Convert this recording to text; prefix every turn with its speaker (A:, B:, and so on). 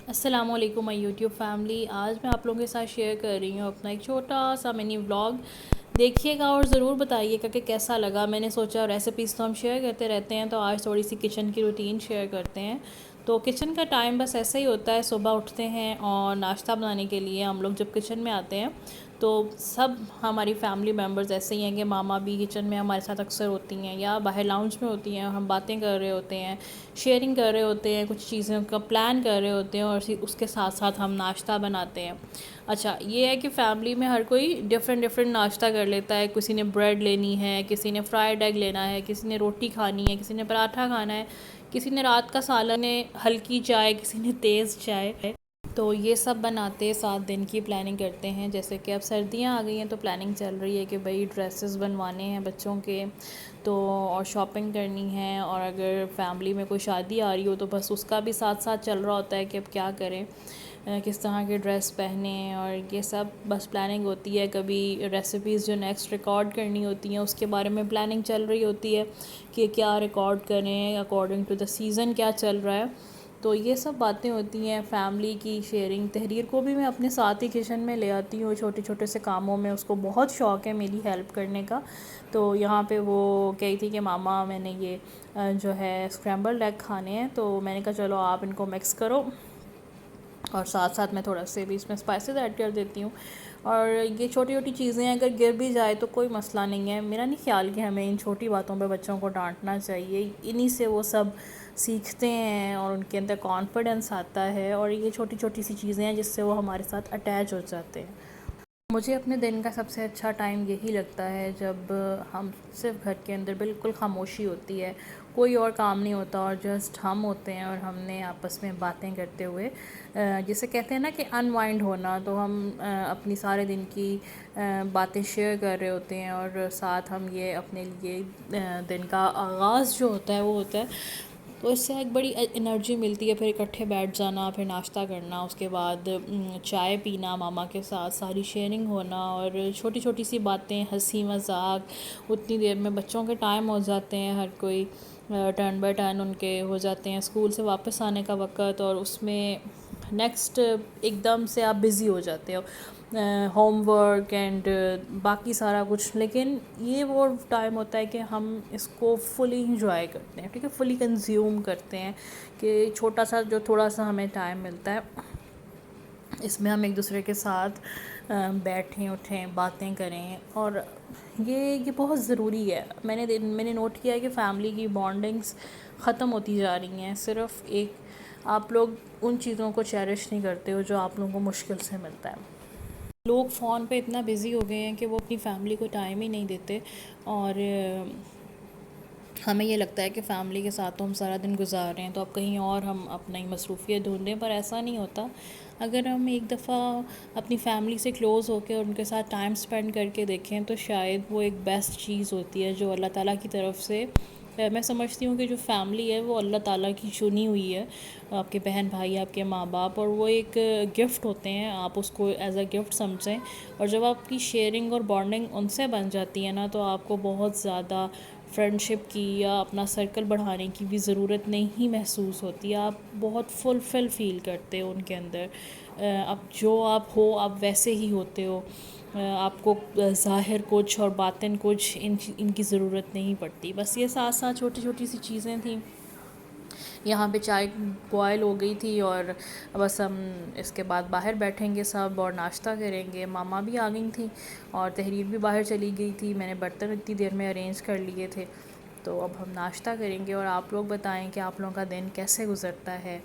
A: السلام علیکم مائی YouTube family. آج میں آپ لوگوں کے ساتھ شیئر کر رہی ہوں اپنا ایک چھوٹا سا منی ولاگ. دیکھیے گا اور ضرور بتائیے گا کہ کیسا لگا. میں نے سوچا ریسیپیز تو ہم شیئر کرتے رہتے ہیں، تو آج تھوڑی سی کچن کی روٹین شیئر کرتے ہیں. تو کچن کا ٹائم بس ایسا ہی ہوتا ہے، صبح اٹھتے ہیں اور ناشتہ بنانے کے لیے ہم لوگ جب کچن میں آتے ہیں تو سب ہماری فیملی ممبرز ایسے ہی ہیں کہ ماما بھی کچن میں ہمارے ساتھ اکثر ہوتی ہیں یا باہر لاؤنج میں ہوتی ہیں، ہم باتیں کر رہے ہوتے ہیں، شیئرنگ کر رہے ہوتے ہیں، کچھ چیزوں کا پلان کر رہے ہوتے ہیں اور اس کے ساتھ ساتھ ہم ناشتہ بناتے ہیں. اچھا یہ ہے کہ فیملی میں ہر کوئی ڈفرینٹ ناشتہ کر لیتا ہے. کسی نے بریڈ لینی ہے، کسی نے فرائیڈ ایگ لینا ہے، کسی نے روٹی کھانی ہے، کسی نے پراٹھا کھانا ہے، کسی نے رات کا سالن ہے، ہلکی چائے، کسی نے تیز چائے. تو یہ سب بناتے 7 دن کی پلاننگ کرتے ہیں. جیسے کہ اب سردیاں آ گئی ہیں تو پلاننگ چل رہی ہے کہ بھئی ڈریسز بنوانے ہیں بچوں کے تو اور شاپنگ کرنی ہے، اور اگر فیملی میں کوئی شادی آ رہی ہو تو بس اس کا بھی ساتھ ساتھ چل رہا ہوتا ہے کہ اب کیا کریں، کس طرح کے ڈریس پہنیں، اور یہ سب بس پلاننگ ہوتی ہے. کبھی ریسیپیز جو نیکسٹ ریکارڈ کرنی ہوتی ہیں اس کے بارے میں پلاننگ چل رہی ہوتی ہے کہ کیا ریکارڈ کریں اکارڈنگ ٹو دا سیزن کیا چل رہا ہے. تو یہ سب باتیں ہوتی ہیں فیملی کی شیئرنگ. تحریر کو بھی میں اپنے ساتھ ہی کچن میں لے آتی ہوں چھوٹے چھوٹے سے کاموں میں. اس کو بہت شوق ہے میری ہیلپ کرنے کا. تو یہاں پہ وہ کہی تھی کہ ماما میں نے یہ جو ہے اسکریمبلڈ ایگ کھانے ہیں، تو میں نے کہا چلو آپ ان کو مکس کرو اور ساتھ ساتھ میں تھوڑا سے بھی اس میں اسپائسیز ایڈ کر دیتی ہوں. اور یہ چھوٹی چھوٹی چیزیں اگر گر بھی جائے تو کوئی مسئلہ نہیں ہے. میرا نہیں خیال کہ ہمیں ان چھوٹی باتوں پہ بچوں کو ڈانٹنا چاہیے. انہی سے وہ سب سیکھتے ہیں اور ان کے اندر کانفیڈنس آتا ہے، اور یہ چھوٹی چھوٹی سی چیزیں ہیں جس سے وہ ہمارے ساتھ اٹیچ ہو جاتے ہیں. مجھے اپنے دن کا سب سے اچھا ٹائم یہی لگتا ہے جب ہم صرف گھر کے اندر بالکل خاموشی ہوتی ہے، کوئی اور کام نہیں ہوتا اور جسٹ ہم ہوتے ہیں اور ہم نے آپس میں باتیں کرتے ہوئے جسے کہتے ہیں نا کہ انوائنڈ ہونا. تو ہم اپنی سارے دن کی باتیں شیئر کر رہے ہوتے ہیں اور ساتھ ہم یہ اپنے لیے دن کا آغاز جو ہوتا ہے وہ ہوتا ہے. تو اس سے ایک بڑی انرجی ملتی ہے. پھر اکٹھے بیٹھ جانا، پھر ناشتہ کرنا، اس کے بعد چائے پینا ماما کے ساتھ، ساری شیئرنگ ہونا اور چھوٹی چھوٹی سی باتیں، ہنسی مذاق. اتنی دیر میں بچوں کے ٹائم ہو جاتے ہیں، ہر کوئی ٹرن بائی ٹرن ان کے ہو جاتے ہیں اسکول سے واپس آنے کا وقت، اور اس میں نیکسٹ ایک دم سے آپ بزی ہو جاتے ہو، ہوم ورک اینڈ باقی سارا کچھ. لیکن یہ وہ ٹائم ہوتا ہے کہ ہم اس کو فلی انجوائے کرتے ہیں، ٹھیک ہے، فلی کنزیوم کرتے ہیں کہ چھوٹا سا جو تھوڑا سا ہمیں ٹائم ملتا ہے اس میں ہم ایک دوسرے کے ساتھ بیٹھیں اٹھیں باتیں کریں. اور یہ بہت ضروری ہے. میں نے نوٹ کیا ہے کہ فیملی کی بانڈنگز ختم ہوتی جا رہی ہیں. صرف ایک آپ لوگ ان چیزوں کو چیریش نہیں کرتے ہو جو آپ لوگوں کو مشکل سے ملتا ہے. لوگ فون پہ اتنا بزی ہو گئے ہیں کہ وہ اپنی فیملی کو ٹائم ہی نہیں دیتے، اور ہمیں یہ لگتا ہے کہ فیملی کے ساتھ تو ہم سارا دن گزار رہے ہیں تو اب کہیں اور ہم اپنا ہی مصروفیت ڈھونڈیں، پر ایسا نہیں ہوتا. اگر ہم ایک دفعہ اپنی فیملی سے کلوز ہو کے اور ان کے ساتھ ٹائم سپینڈ کر کے دیکھیں تو شاید وہ ایک بیسٹ چیز ہوتی ہے جو اللہ تعالیٰ کی طرف سے. میں سمجھتی ہوں کہ جو فیملی ہے وہ اللہ تعالیٰ کی چنی ہوئی ہے، آپ کے بہن بھائی، آپ کے ماں باپ، اور وہ ایک گفٹ ہوتے ہیں. آپ اس کو ایز اے گفٹ سمجھیں، اور جب آپ کی شیئرنگ اور بانڈنگ ان سے بن جاتی ہے نا تو آپ کو بہت زیادہ فرینڈشپ کی یا اپنا سرکل بڑھانے کی بھی ضرورت نہیں محسوس ہوتی. آپ بہت فلفل فیل کرتے ہو ان کے اندر. اب جو آپ ہو آپ ویسے ہی ہوتے ہو، آپ کو ظاہر کچھ اور باطن کچھ ان کی ضرورت نہیں پڑتی. بس یہ ساتھ ساتھ چھوٹی چھوٹی سی چیزیں تھیں. یہاں پہ چائے بوائل ہو گئی تھی اور بس ہم اس کے بعد باہر بیٹھیں گے سب اور ناشتہ کریں گے. ماما بھی آ گئی تھیں اور تحریر بھی باہر چلی گئی تھی. میں نے برتن اتنی دیر میں ارینج کر لیے تھے. تو اب ہم ناشتہ کریں گے اور آپ لوگ بتائیں کہ آپ لوگوں کا دن کیسے گزرتا ہے.